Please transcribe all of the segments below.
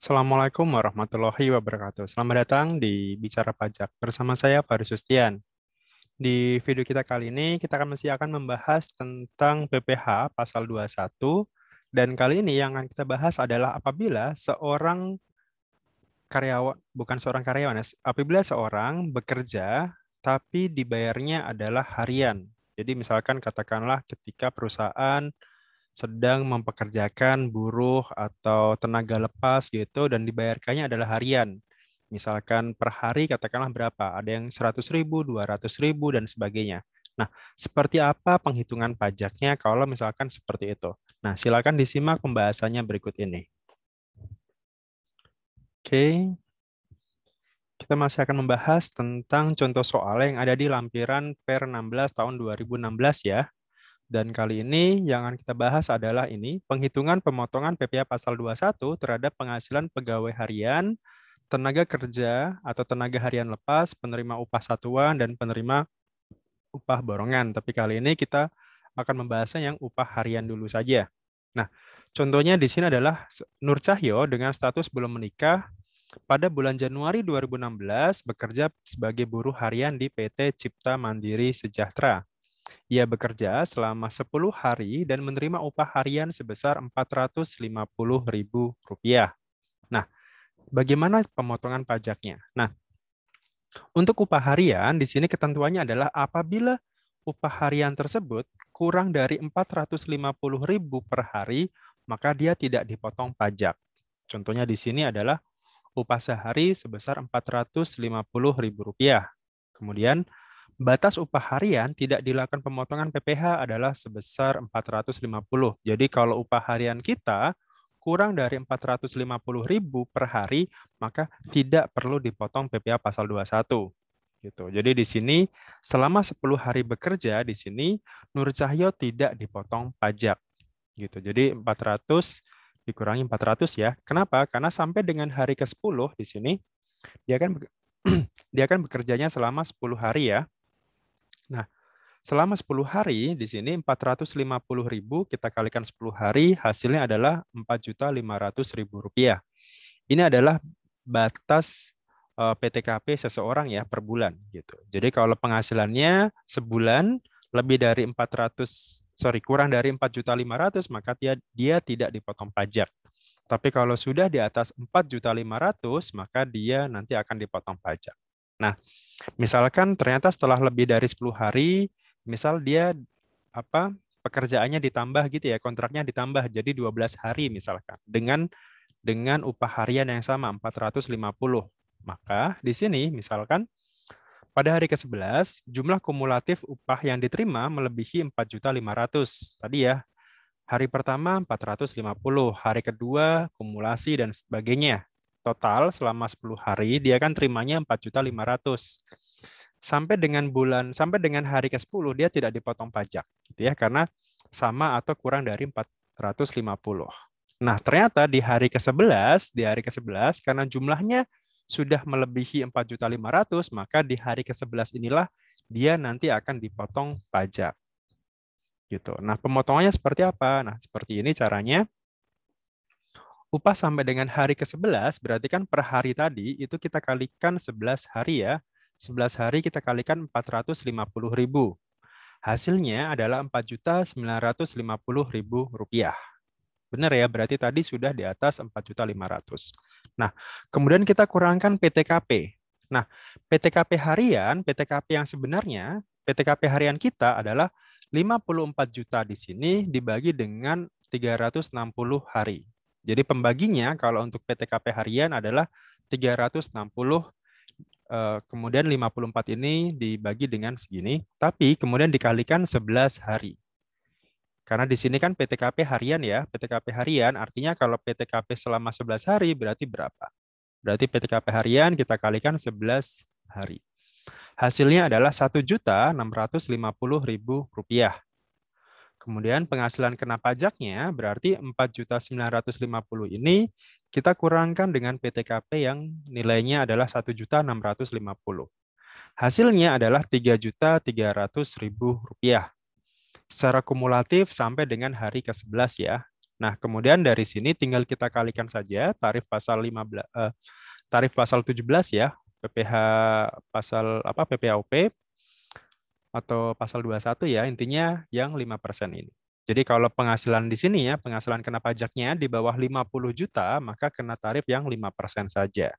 Assalamualaikum warahmatullahi wabarakatuh. Selamat datang di Bicara Pajak. Bersama saya, Faris Sustian. Di video kita kali ini, kita masih akan membahas tentang PPh pasal 21. Dan kali ini yang akan kita bahas adalah apabila seorang karyawan, bukan seorang karyawan, ya, apabila seorang bekerja, tapi dibayarnya adalah harian. Jadi misalkan katakanlah ketika perusahaan sedang mempekerjakan buruh atau tenaga lepas gitu dan dibayarkannya adalah harian. Misalkan per hari katakanlah berapa? Ada yang 100.000, 200.000 dan sebagainya. Nah, seperti apa penghitungan pajaknya kalau misalkan seperti itu? Nah, silakan disimak pembahasannya berikut ini. Oke, kita masih akan membahas tentang contoh soal yang ada di lampiran per 16 tahun 2016 ya. Dan kali ini yang akan kita bahas adalah ini, penghitungan pemotongan PPh pasal 21 terhadap penghasilan pegawai harian, tenaga kerja atau tenaga harian lepas, penerima upah satuan, dan penerima upah borongan. Tapi kali ini kita akan membahasnya yang upah harian dulu saja. Nah, contohnya di sini adalah Nur Cahyo dengan status belum menikah pada bulan Januari 2016 bekerja sebagai buruh harian di PT Cipta Mandiri Sejahtera. Ia bekerja selama 10 hari dan menerima upah harian sebesar Rp450.000. Nah, bagaimana pemotongan pajaknya? Nah, untuk upah harian di sini ketentuannya adalah apabila upah harian tersebut kurang dari 450.000 per hari, maka dia tidak dipotong pajak. Contohnya di sini adalah upah sehari sebesar Rp450.000. Kemudian batas upah harian tidak dilakukan pemotongan PPh adalah sebesar 450. Jadi kalau upah harian kita kurang dari 450.000 per hari, maka tidak perlu dipotong PPh pasal 21. Gitu. Jadi di sini selama 10 hari bekerja di sini Nur Cahyo tidak dipotong pajak. Gitu. Jadi 400 dikurangi 400 ya. Kenapa? Karena sampai dengan hari ke-10 di sini dia kan dia kan bekerjanya selama 10 hari ya. Nah, selama 10 hari di sini 450.000 kita kalikan 10 hari hasilnya adalah Rp4.500.000. Ini adalah batas PTKP seseorang ya per bulan gitu. Jadi kalau penghasilannya sebulan lebih dari 400 kurang dari 4.500.000 maka dia tidak dipotong pajak. Tapi kalau sudah di atas 4.500.000 maka dia nanti akan dipotong pajak. Nah, misalkan ternyata setelah lebih dari 10 hari, misal dia pekerjaannya ditambah gitu ya, kontraknya ditambah jadi 12 hari misalkan dengan upah harian yang sama 450. Maka di sini misalkan pada hari ke-11 jumlah kumulatif upah yang diterima melebihi 4.500.000. Tadi ya, hari pertama 450, hari kedua kumulasi dan sebagainya. Total selama 10 hari dia kan terimanya 4.500.000. Sampai dengan hari ke-10 dia tidak dipotong pajak gitu ya karena sama atau kurang dari 450. Nah, ternyata di hari ke-11 karena jumlahnya sudah melebihi 4.500.000, maka di hari ke-11 inilah dia nanti akan dipotong pajak. Gitu. Nah, pemotongannya seperti apa? Nah, seperti ini caranya. Upah sampai dengan hari ke-11 berarti kan per hari tadi itu kita kalikan 11 hari ya. 11 hari kita kalikan 450.000. Hasilnya adalah Rp4.950.000. Benar ya, berarti tadi sudah di atas 4.500.000. Nah, kemudian kita kurangkan PTKP. Nah, PTKP harian, PTKP yang sebenarnya, PTKP harian kita adalah 54 juta di sini dibagi dengan 360 hari. Jadi pembaginya kalau untuk PTKP harian adalah 360, kemudian 54 ini dibagi dengan segini, tapi kemudian dikalikan 11 hari. Karena di sini kan PTKP harian ya, PTKP harian artinya kalau PTKP selama 11 hari berarti berapa? Berarti PTKP harian kita kalikan 11 hari. Hasilnya adalah Rp1.650.000. Kemudian penghasilan kena pajaknya berarti 4.950 ini kita kurangkan dengan PTKP yang nilainya adalah 1.650. Hasilnya adalah Rp3.300.000 secara kumulatif sampai dengan hari ke-11 ya. Nah, kemudian dari sini tinggal kita kalikan saja tarif pasal 15 tarif pasal 17 ya, PPh pasal apa PPAOP atau pasal 21 ya, intinya yang 5% ini. Jadi kalau penghasilan di sini ya, penghasilan kena pajaknya di bawah 50 juta, maka kena tarif yang 5% saja.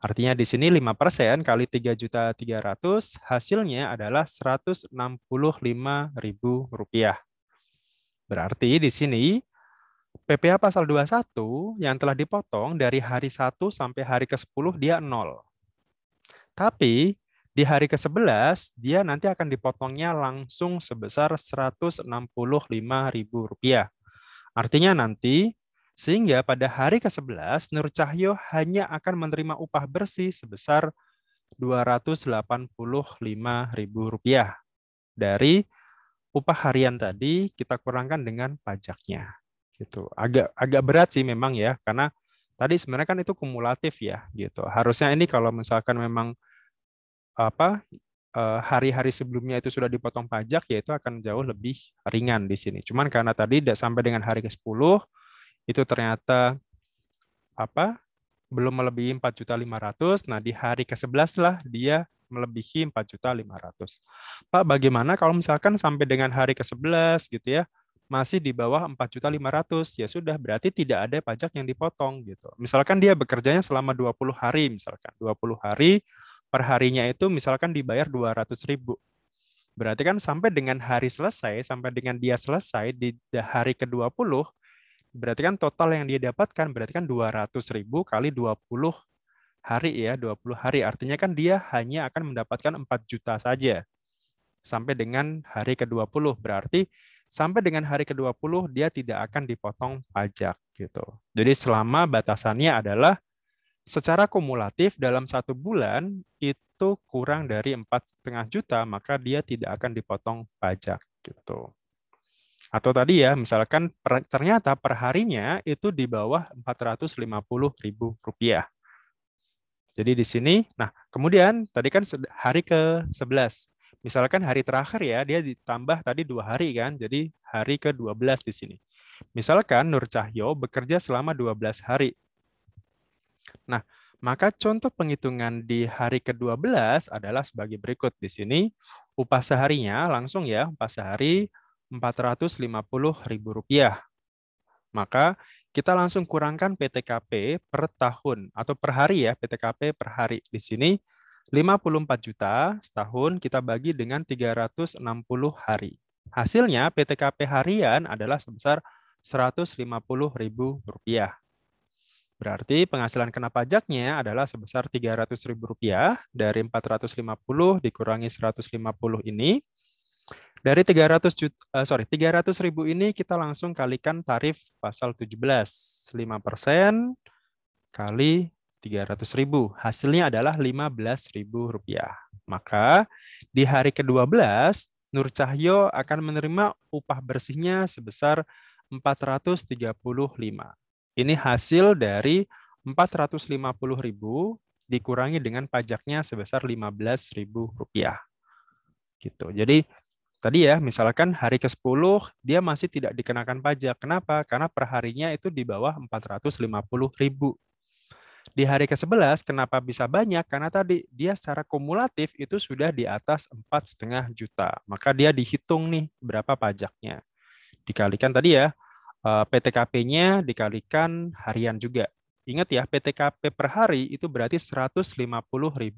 Artinya di sini 5% kali 3.300.000 hasilnya adalah Rp165.000. Berarti di sini PPh pasal 21 yang telah dipotong dari hari 1 sampai hari ke-10 dia 0. Tapi di hari ke-11 dia nanti akan dipotongnya langsung sebesar Rp165.000. Artinya nanti sehingga pada hari ke-11 Nur Cahyo hanya akan menerima upah bersih sebesar Rp285.000 dari upah harian tadi kita kurangkan dengan pajaknya. Gitu. Agak berat sih memang ya, karena tadi sebenarnya kan itu kumulatif ya, gitu. Harusnya ini kalau misalkan memang apa hari-hari sebelumnya itu sudah dipotong pajak, ya itu akan jauh lebih ringan di sini. Cuman karena tadi sampai dengan hari ke-10 itu ternyata apa belum melebihi 4.500.000, nah di hari ke-11 lah dia melebihi 4.500.000. Pak, bagaimana kalau misalkan sampai dengan hari ke-11 gitu ya, masih di bawah 4.500.000, ya sudah berarti tidak ada pajak yang dipotong gitu. Misalkan dia bekerjanya selama 20 hari misalkan. 20 hari per harinya itu misalkan dibayar 200.000. Berarti kan sampai dengan hari selesai, sampai dengan dia selesai di hari ke-20, berarti kan total yang dia dapatkan berarti kan 200.000 kali 20 hari ya, 20 hari. Artinya kan dia hanya akan mendapatkan 4 juta saja sampai dengan hari ke-20. Berarti sampai dengan hari ke-20 dia tidak akan dipotong pajak gitu. Jadi selama batasannya adalah secara kumulatif dalam 1 bulan itu kurang dari 4,5 juta, maka dia tidak akan dipotong pajak gitu. Atau tadi ya, misalkan ternyata perharinya itu di bawah Rp450.000. Jadi di sini, nah kemudian tadi kan hari ke-11. Misalkan hari terakhir ya, dia ditambah tadi 2 hari kan, jadi hari ke-12 di sini. Misalkan Nur Cahyo bekerja selama 12 hari. Nah, maka contoh penghitungan di hari ke-12 adalah sebagai berikut. Di sini upah seharinya langsung ya, upah sehari Rp450.000. Maka kita langsung kurangkan PTKP per tahun atau per hari ya, PTKP per hari. Di sini 54 juta setahun kita bagi dengan 360 hari. Hasilnya PTKP harian adalah sebesar Rp150.000. Berarti penghasilan kena pajaknya adalah sebesar Rp300.000 dari 450 dikurangi 150 ini. Dari 300.000 ini kita langsung kalikan tarif pasal 17, 5% kali 300.000. Hasilnya adalah Rp15.000. Maka di hari ke-12 Nur Cahyo akan menerima upah bersihnya sebesar 435. Ini hasil dari 450.000 dikurangi dengan pajaknya sebesar Rp15.000. Gitu. Jadi tadi ya, misalkan hari ke-10 dia masih tidak dikenakan pajak. Kenapa? Karena perharinya itu di bawah 450.000. Di hari ke-11 kenapa bisa banyak? Karena tadi dia secara kumulatif itu sudah di atas 4,5 juta. Maka dia dihitung nih berapa pajaknya. Dikalikan tadi ya, PTKP-nya dikalikan harian juga. Ingat ya, PTKP per hari itu berarti Rp150.000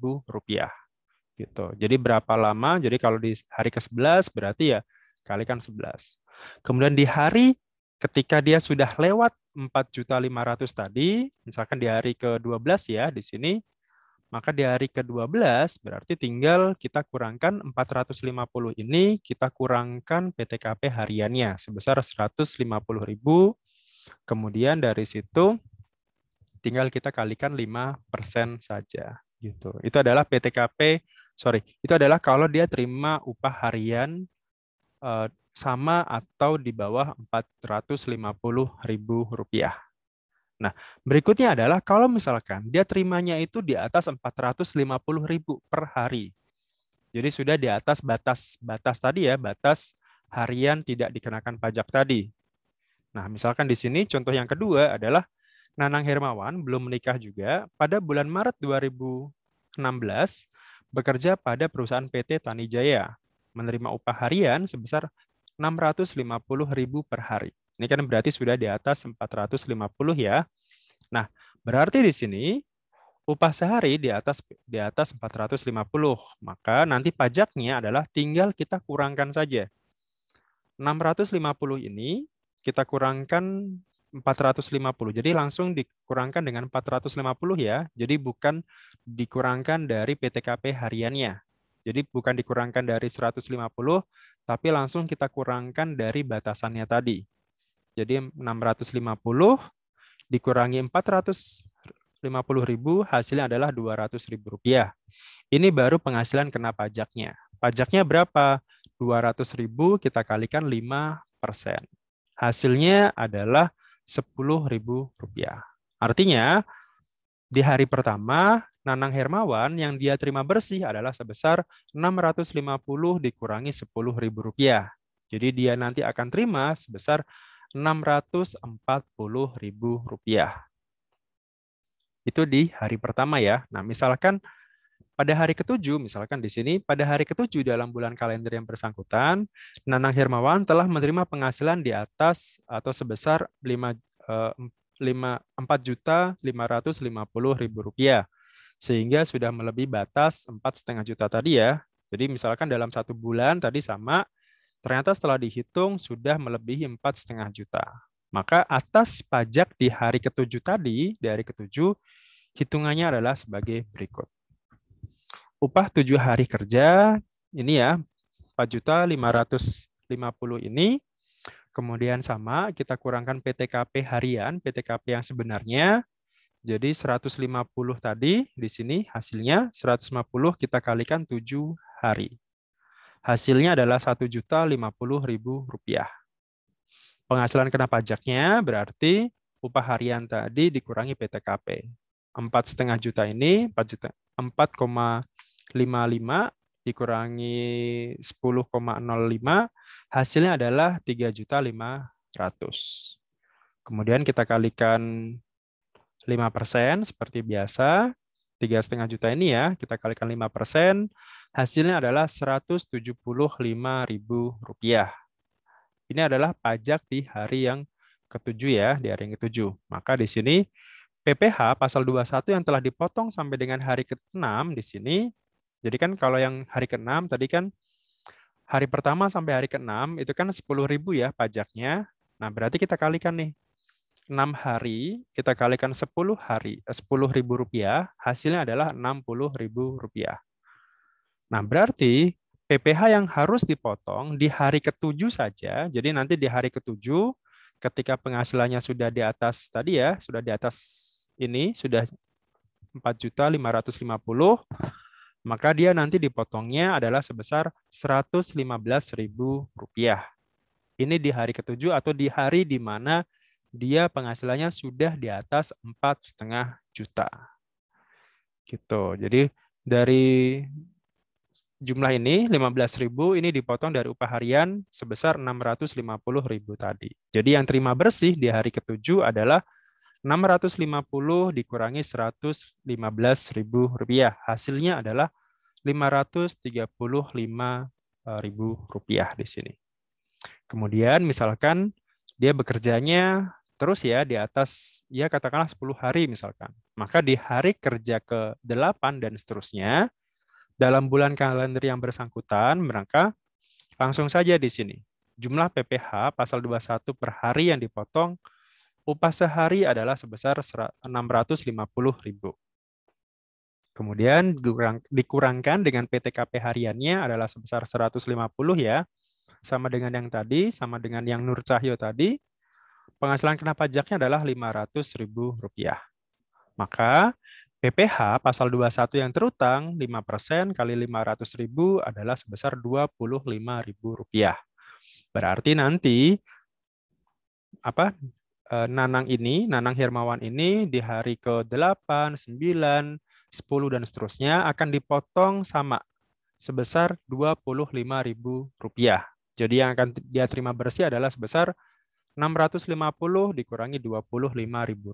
gitu. Jadi berapa lama? Jadi kalau di hari ke-11 berarti ya kalikan 11. Kemudian di hari ketika dia sudah lewat 4.500.000 tadi, misalkan di hari ke-12 ya di sini, maka di hari ke-12 berarti tinggal kita kurangkan 450 ini, kita kurangkan PTKP hariannya sebesar 150.000. Kemudian dari situ tinggal kita kalikan 5% saja gitu. Itu adalah PTKP, itu adalah kalau dia terima upah harian sama atau di bawah Rp450.000. Nah, berikutnya adalah kalau misalkan dia terimanya itu di atas 450.000 per hari. Jadi sudah di atas batas tadi ya, batas harian tidak dikenakan pajak tadi. Nah, misalkan di sini contoh yang kedua adalah Nanang Hermawan belum menikah juga pada bulan Maret 2016 bekerja pada perusahaan PT Tanijaya, menerima upah harian sebesar 650.000 per hari. Ini kan berarti sudah di atas 450 ya. Nah, berarti di sini upah sehari di atas 450. Maka nanti pajaknya adalah tinggal kita kurangkan saja. 650 ini kita kurangkan 450. Jadi langsung dikurangkan dengan 450 ya. Jadi bukan dikurangkan dari PTKP hariannya. Jadi bukan dikurangkan dari 150, tapi langsung kita kurangkan dari batasannya tadi. Jadi 650 dikurangi 450.000, hasilnya adalah 200.000 rupiah. Ini baru penghasilan kena pajaknya. Pajaknya berapa? 200.000 kita kalikan 5%. Hasilnya adalah 10.000 rupiah. Artinya, di hari pertama, Nanang Hermawan yang dia terima bersih adalah sebesar 650 dikurangi 10.000 rupiah. Jadi dia nanti akan terima sebesar 640.000 rupiah. Itu di hari pertama ya. Nah, misalkan pada hari ketujuh, misalkan di sini, pada hari ketujuh dalam bulan kalender yang bersangkutan, Nanang Hermawan telah menerima penghasilan di atas atau sebesar 4.550.000 rupiah, sehingga sudah melebihi batas 4,5 juta tadi ya. Jadi misalkan dalam 1 bulan tadi sama, ternyata setelah dihitung sudah melebihi 4,5 juta. Maka atas pajak di hari ketujuh tadi, di hari ketujuh, hitungannya adalah sebagai berikut. Upah 7 hari kerja, ini ya, 4.550 ini, kemudian sama, kita kurangkan PTKP harian, PTKP yang sebenarnya, jadi 150 tadi, di sini hasilnya 150 kita kalikan 7 hari. Hasilnya adalah 1.050.000 rupiah. Penghasilan kena pajaknya berarti upah harian tadi dikurangi PTKP. 4,5 juta ini 4,55 dikurangi 10,05, hasilnya adalah 3.500.000. Kemudian kita kalikan 5% seperti biasa. 3,5 juta ini ya, kita kalikan 5%, hasilnya adalah 175.000 rupiah. Ini adalah pajak di hari yang ketujuh ya, di hari yang ketujuh. Maka di sini PPh pasal 21 yang telah dipotong sampai dengan hari ke-6 di sini. Jadi kan kalau yang hari ke-6 tadi kan hari pertama sampai hari ke-6 itu kan 10.000 ya pajaknya. Nah, berarti kita kalikan nih. 6 hari, kita kalikan 10 hari, 10.000 rupiah, hasilnya adalah 60.000 rupiah. Nah, berarti PPh yang harus dipotong di hari ketujuh saja. Jadi nanti di hari ketujuh, ketika penghasilannya sudah di atas tadi ya, sudah di atas ini, sudah 4.550, maka dia nanti dipotongnya adalah sebesar 115.000 rupiah. Ini di hari ketujuh atau di hari di mana dia penghasilannya sudah di atas 4,5 juta. Gitu. Jadi dari jumlah ini 15.000 ini dipotong dari upah harian sebesar 650.000 tadi. Jadi yang terima bersih di hari ketujuh adalah 650 dikurangi 115.000 rupiah. Hasilnya adalah 535.000 rupiah di sini. Kemudian misalkan dia bekerjanya terus ya di atas ya katakanlah 10 hari misalkan. Maka di hari kerja ke-8 dan seterusnya dalam bulan kalender yang bersangkutan, maka langsung saja di sini. Jumlah PPh pasal 21 per hari yang dipotong, upah sehari adalah sebesar 650.000. Kemudian dikurangkan dengan PTKP hariannya adalah sebesar 150 ya. Sama dengan yang tadi, sama dengan yang Nur Cahyo tadi. Penghasilan kena pajaknya adalah 500.000 rupiah. Maka PPh pasal 21 yang terutang 5% kali 500.000 adalah sebesar 25.000 rupiah. Berarti nanti Nanang Hermawan ini di hari ke-8, 9, 10 dan seterusnya akan dipotong sama sebesar 25.000 rupiah. Jadi yang akan dia terima bersih adalah sebesar 650 dikurangi Rp25.000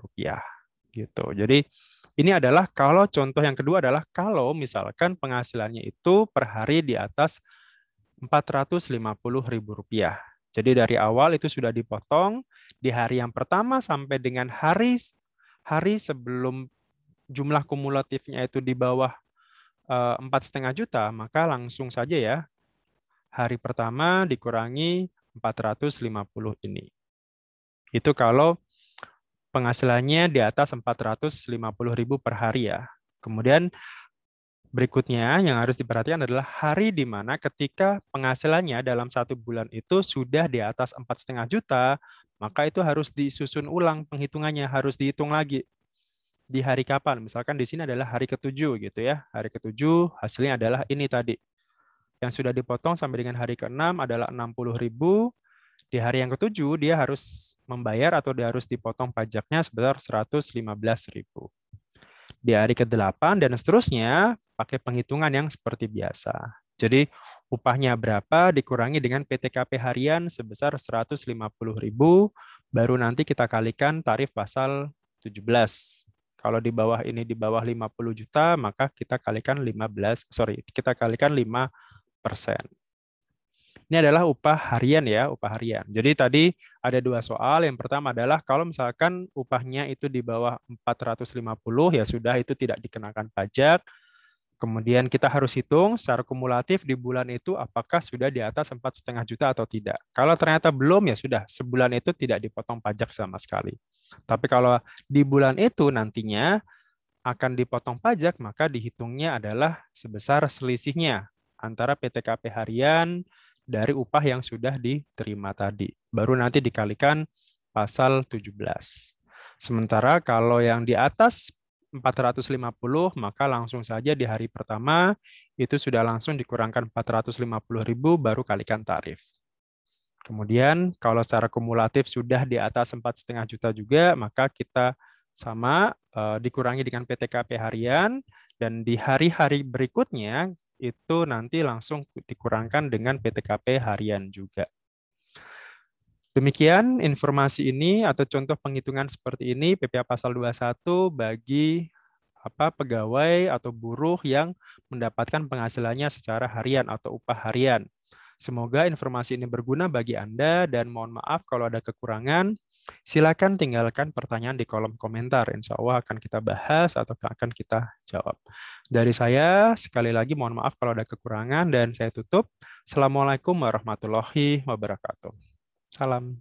gitu. Jadi ini adalah kalau contoh yang kedua adalah kalau misalkan penghasilannya itu per hari di atas Rp450.000. Jadi dari awal itu sudah dipotong di hari yang pertama sampai dengan hari sebelum jumlah kumulatifnya itu di bawah 4,5 juta, maka langsung saja ya hari pertama dikurangi 450 ini. Itu kalau penghasilannya di atas 450.000 per hari ya. Kemudian berikutnya yang harus diperhatikan adalah hari di mana ketika penghasilannya dalam 1 bulan itu sudah di atas 4,5 juta, maka itu harus disusun ulang penghitungannya, harus dihitung lagi di hari kapan. Misalkan di sini adalah hari ke-7 gitu ya. Hari ke-7 hasilnya adalah ini tadi. Yang sudah dipotong sampai dengan hari ke-6 adalah 60.000. Di hari yang ke-7 dia harus membayar atau dia harus dipotong pajaknya sebesar 115.000. Di hari ke-8 dan seterusnya pakai penghitungan yang seperti biasa. Jadi upahnya berapa dikurangi dengan PTKP harian sebesar 150.000, baru nanti kita kalikan tarif pasal 17. Kalau di bawah ini di bawah 50 juta, maka kita kalikan 5%. Ini adalah upah harian ya, upah harian. Jadi tadi ada 2 soal. Yang pertama adalah kalau misalkan upahnya itu di bawah 450, ya sudah itu tidak dikenakan pajak. Kemudian kita harus hitung secara kumulatif di bulan itu apakah sudah di atas 4,5 juta atau tidak. Kalau ternyata belum, ya sudah, sebulan itu tidak dipotong pajak sama sekali. Tapi kalau di bulan itu nantinya akan dipotong pajak, maka dihitungnya adalah sebesar selisihnya antara PTKP harian dari upah yang sudah diterima tadi. Baru nanti dikalikan pasal 17. Sementara kalau yang di atas 450, maka langsung saja di hari pertama itu sudah langsung dikurangkan 450.000 baru kalikan tarif. Kemudian kalau secara kumulatif sudah di atas 4,5 juta juga, maka kita sama dikurangi dengan PTKP harian, dan di hari-hari berikutnya itu nanti langsung dikurangkan dengan PTKP harian juga. Demikian informasi ini atau contoh penghitungan seperti ini PPh pasal 21 bagi pegawai atau buruh yang mendapatkan penghasilannya secara harian atau upah harian. Semoga informasi ini berguna bagi Anda dan mohon maaf kalau ada kekurangan. Silakan tinggalkan pertanyaan di kolom komentar. Insya Allah akan kita bahas atau akan kita jawab. Dari saya, sekali lagi mohon maaf kalau ada kekurangan dan saya tutup. Assalamualaikum warahmatullahi wabarakatuh. Salam.